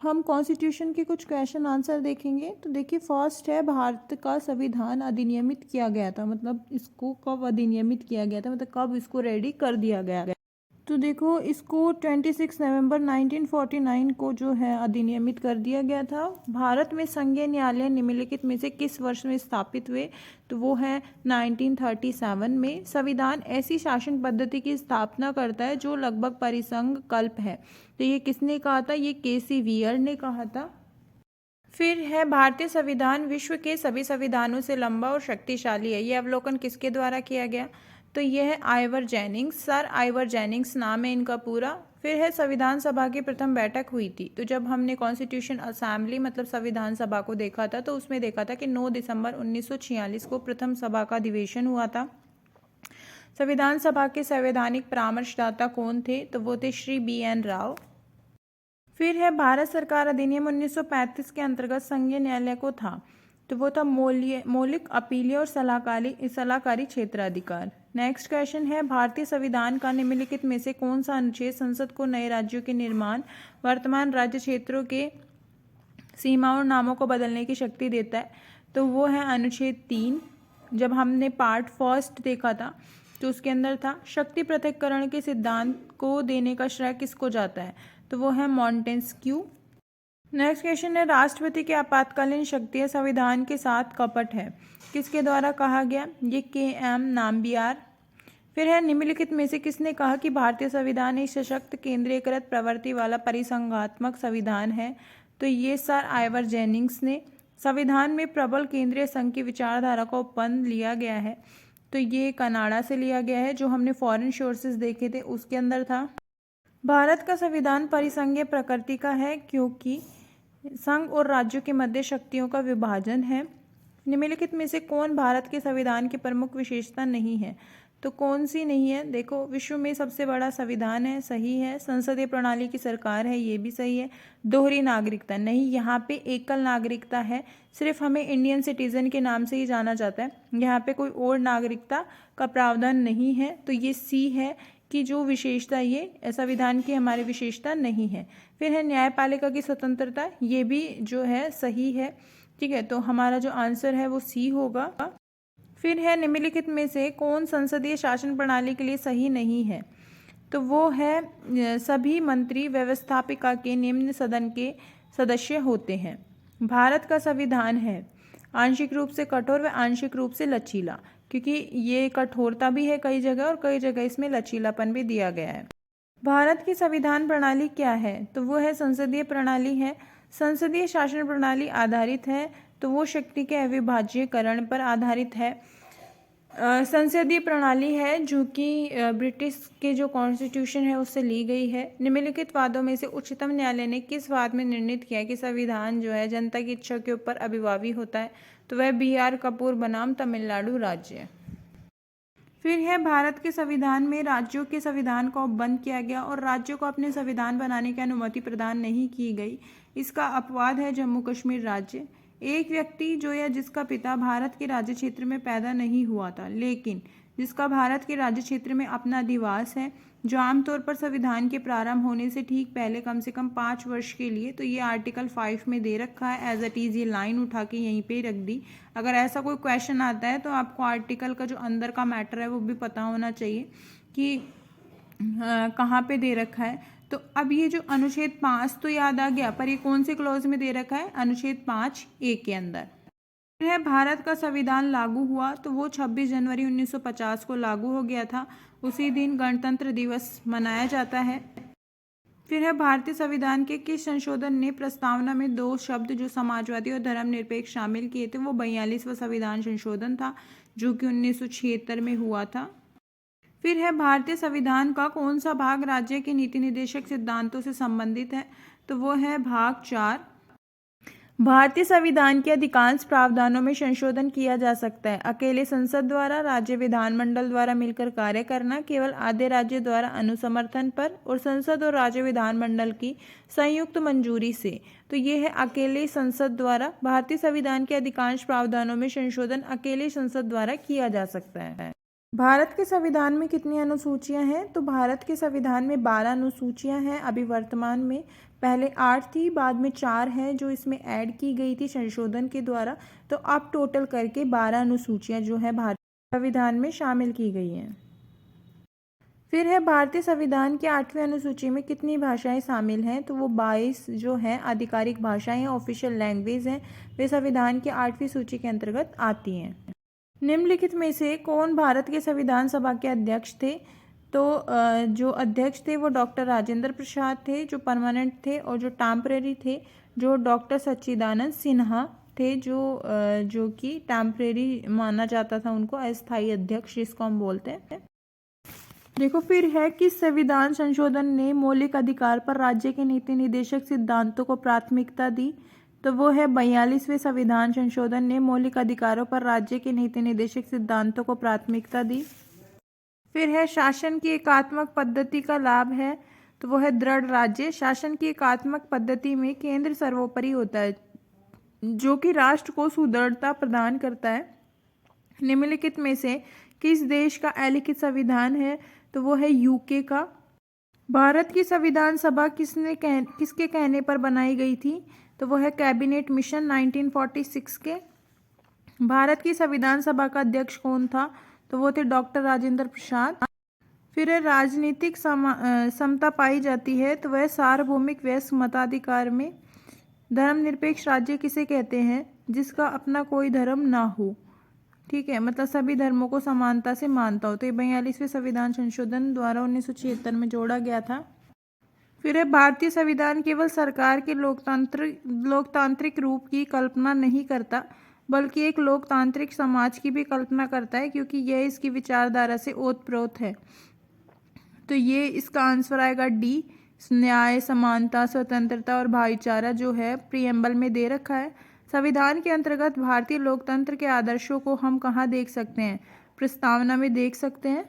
हम कॉन्स्टिट्यूशन के कुछ क्वेश्चन आंसर देखेंगे। तो देखिए, फर्स्ट है, भारत का संविधान अधिनियमित किया गया था, मतलब इसको कब अधिनियमित किया गया था, मतलब कब इसको रेडी कर दिया गया। तो देखो, इसको 26 नवंबर 1949 को जो है अधिनियमित कर दिया गया था। भारत में संघीय न्यायालय निम्नलिखित में से किस वर्ष में स्थापित हुए? तो वो है 1937 में। संविधान ऐसी शासन पद्धति की स्थापना करता है जो लगभग परिसंघ कल्प है। तो ये किसने कहा था? ये केसी वियर ने कहा था। फिर है, भारतीय संविधान विश्व के सभी संविधानों से लंबा और शक्तिशाली है। ये अवलोकन किसके द्वारा किया गया? तो यह है Ivor Jennings, sir Ivor Jennings नाम है इनका पूरा। फिर है, संविधान सभा की प्रथम बैठक हुई थी। तो जब हमने कॉन्स्टिट्यूशन असेंबली मतलब संविधान सभा को देखा था, तो उसमें देखा था कि 9 दिसंबर 1946 को प्रथम सभा का अधिवेशन हुआ था। संविधान सभा के संवैधानिक परामर्शदाता कौन थे? तो वो थे श्री BN राव। फिर है, भारत सरकार अधिनियम 1935 के अंतर्गत संघीय न्यायालय को था। तो वो था मौलिक अपीलीय और सलाहकारी क्षेत्राधिकार। नेक्स्ट क्वेश्चन है, भारतीय संविधान का निम्नलिखित में से कौन सा अनुच्छेद संसद को नए राज्यों के निर्माण, वर्तमान राज्य क्षेत्रों के सीमा और नामों को बदलने की शक्ति देता है? तो वो है अनुच्छेद 3। जब हमने पार्ट फर्स्ट देखा था तो उसके अंदर था, शक्ति पृथक्करण के सिद्धांत को देने का श्रेय किसको जाता है? तो वो है मॉन्टेस्क्यू। नेक्स्ट क्वेश्चन है, राष्ट्रपति की आपातकालीन शक्तियां संविधान के साथ कपट है, किसके द्वारा कहा गया? ये KM नाम्बियार। फिर है, निम्नलिखित में से किसने कहा कि भारतीय संविधान एक सशक्त केंद्रीयकृत प्रवृत्ति वाला परिसंघात्मक संविधान है? तो ये सर आइवर जेनिंग्स ने। संविधान में प्रबल केंद्रीय संघ की विचारधारा का उपबंध लिया गया है। तो ये कनाडा से लिया गया है। जो हमने फॉरेन सोर्सेज देखे थे उसके अंदर था। भारत का संविधान परिसंघीय प्रकृति का है क्योंकि संघ और राज्यों के मध्य शक्तियों का विभाजन है। निम्नलिखित में से कौन भारत के संविधान की प्रमुख विशेषता नहीं है? तो कौन सी नहीं है? देखो, विश्व में सबसे बड़ा संविधान है, सही है। संसदीय प्रणाली की सरकार है, ये भी सही है। दोहरी नागरिकता नहीं, यहाँ पे एकल नागरिकता है, सिर्फ हमें इंडियन सिटीजन के नाम से ही जाना जाता है, यहाँ पे कोई और नागरिकता का प्रावधान नहीं है। तो ये सी है कि जो विशेषता ये संविधान की हमारी विशेषता नहीं है। फिर है, न्यायपालिका की स्वतंत्रता, ये भी जो है सही है। ठीक है, तो हमारा जो आंसर है वो सी होगा। फिर है, निम्नलिखित में से कौन संसदीय शासन प्रणाली के लिए सही नहीं है? तो वो है, सभी मंत्री व्यवस्थापिका के निम्न सदन के सदस्य होते हैं। भारत का संविधान है आंशिक रूप से कठोर व आंशिक रूप से लचीला, क्योंकि ये कठोरता भी है कई जगह और कई जगह इसमें लचीलापन भी दिया गया है। भारत की संविधान प्रणाली क्या है? तो वो है संसदीय प्रणाली है। संसदीय शासन प्रणाली आधारित है, तो वो शक्ति के अविभाज्यकरण पर आधारित है। संसदीय प्रणाली है जो कि ब्रिटिश के जो कॉन्स्टिट्यूशन है उससे ली गई है। निम्नलिखित वादों में से उच्चतम न्यायालय ने किस वाद में निर्णित किया कि संविधान जो है जनता की इच्छा के ऊपर अभिभावी होता है? तो वह BR कपूर बनाम तमिलनाडु राज्य। फिर है, भारत के संविधान में राज्यों के संविधान का उपबंध किया गया और राज्यों को अपने संविधान बनाने की अनुमति प्रदान नहीं की गई। इसका अपवाद है जम्मू कश्मीर राज्य। एक व्यक्ति जो या जिसका पिता भारत के राज्य क्षेत्र में पैदा नहीं हुआ था लेकिन जिसका भारत के राज्य क्षेत्र में अपना अधिवास है, जो आमतौर पर संविधान के प्रारंभ होने से ठीक पहले कम से कम 5 वर्ष के लिए, तो ये आर्टिकल 5 में दे रखा है एज इट इज़। ये लाइन उठा के यहीं पे रख दी। अगर ऐसा कोई क्वेश्चन आता है तो आपको आर्टिकल का जो अंदर का मैटर है वो भी पता होना चाहिए कि कहाँ पे दे रखा है। तो अब ये जो अनुच्छेद 5 तो याद आ गया, पर ये कौन से क्लॉज में दे रखा है? अनुच्छेद 5A के अंदर है। भारत का संविधान लागू हुआ तो वो 26 जनवरी 1950 को लागू हो गया था। उसी दिन गणतंत्र दिवस मनाया जाता है। फिर है, भारतीय संविधान के किस संशोधन ने प्रस्तावना में 2 शब्द जो समाजवादी और धर्मनिरपेक्ष शामिल किए थे? वो 42वां संविधान संशोधन था जो कि 1976 में हुआ था। फिर है, भारतीय संविधान का कौन सा भाग राज्य के नीति निर्देशक सिद्धांतों से संबंधित है? तो वो है भाग 4। भारतीय संविधान के अधिकांश प्रावधानों में संशोधन किया जा सकता है अकेले संसद द्वारा, राज्य विधानमंडल द्वारा मिलकर कार्य करना, केवल आधे राज्य द्वारा अनुसमर्थन पर, और संसद और राज्य विधानमंडल की संयुक्त मंजूरी से। तो ये है अकेले संसद द्वारा। भारतीय संविधान के अधिकांश प्रावधानों में संशोधन अकेले संसद द्वारा किया जा सकता है। भारत के संविधान में कितनी अनुसूचियां हैं? तो भारत के संविधान में 12 अनुसूचियां हैं अभी वर्तमान में। पहले 8 थी, बाद में 4 है जो इसमें ऐड की गई थी संशोधन के द्वारा। तो अब टोटल करके 12 अनुसूचियाँ जो है भारतीय संविधान में शामिल की गई हैं। फिर है भारतीय संविधान की 8वीं अनुसूची में कितनी भाषाएं शामिल हैं, तो वो 22 जो हैं आधिकारिक भाषाएं हैं, ऑफिशियल लैंग्वेज हैं, वे संविधान की 8वीं सूची के अंतर्गत आती हैं। निम्नलिखित में से कौन भारत के संविधान सभा के अध्यक्ष थे, तो जो अध्यक्ष थे वो डॉक्टर राजेंद्र प्रसाद थे जो परमानेंट थे, और जो टेम्परेरी थे जो डॉक्टर सच्चिदानंद सिन्हा थे जो कि टेम्परेरी माना जाता था उनको, अस्थायी अध्यक्ष जिसको हम बोलते हैं। देखो फिर है किस संविधान संशोधन ने मौलिक अधिकार पर राज्य के नीति निर्देशक सिद्धांतों को प्राथमिकता दी, तो वो है 42वें संविधान संशोधन ने मौलिक अधिकारों पर राज्य के नीति निर्देशक सिद्धांतों को प्राथमिकता दी। फिर है शासन की एकात्मक पद्धति का लाभ है, तो वो है दृढ़ राज्य। शासन की एकात्मक पद्धति में केंद्र सर्वोपरि होता है जो कि राष्ट्र को सुदृढ़ता प्रदान करता है। निम्नलिखित में से किस देश का अलिखित संविधान है, तो वो है यूके का। भारत की संविधान सभा किसके कहने पर बनाई गई थी, तो वो है कैबिनेट मिशन 1946 के। भारत की संविधान सभा का अध्यक्ष कौन था, तो वो थे डॉक्टर राजेंद्र प्रसाद। फिर है राजनीतिक समता पाई जाती है, तो वह सार्वभौमिक वयस्क मताधिकार में। धर्मनिरपेक्ष राज्य किसे कहते हैं, जिसका अपना कोई धर्म ना हो, ठीक है, मतलब सभी धर्मों को समानता से मानता हो। तो ये 42वें संविधान संशोधन द्वारा 1976 में जोड़ा गया था। फिर है भारतीय संविधान केवल सरकार के लोकतांत्रिक रूप की कल्पना नहीं करता, बल्कि एक लोकतांत्रिक समाज की भी कल्पना करता है, क्योंकि यह इसकी विचारधारा से ओतप्रोत है। तो ये इसका आंसर आएगा डी, न्याय, समानता, स्वतंत्रता और भाईचारा जो है प्रीएम्बल में दे रखा है। संविधान के अंतर्गत भारतीय लोकतंत्र के आदर्शों को हम कहाँ देख सकते हैं, प्रस्तावना में देख सकते हैं।